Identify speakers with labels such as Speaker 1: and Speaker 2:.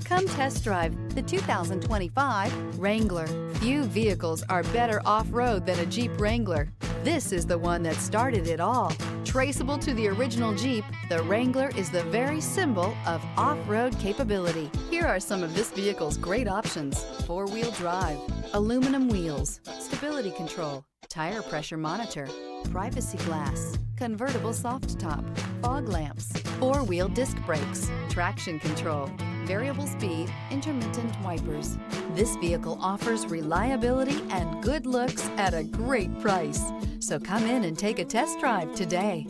Speaker 1: Come test drive the 2025 Wrangler. Few vehicles are better off-road than a Jeep Wrangler. This is the one that started it all. Traceable to the original Jeep, the Wrangler is the very symbol of off-road capability. Here are some of this vehicle's great options: four-wheel drive, aluminum wheels, stability control, tire pressure monitor, privacy glass, convertible soft top, fog lamps, four-wheel disc brakes, traction control, variable speed, intermittent wipers. This vehicle offers reliability and good looks at a great price. So come in and take a test drive today.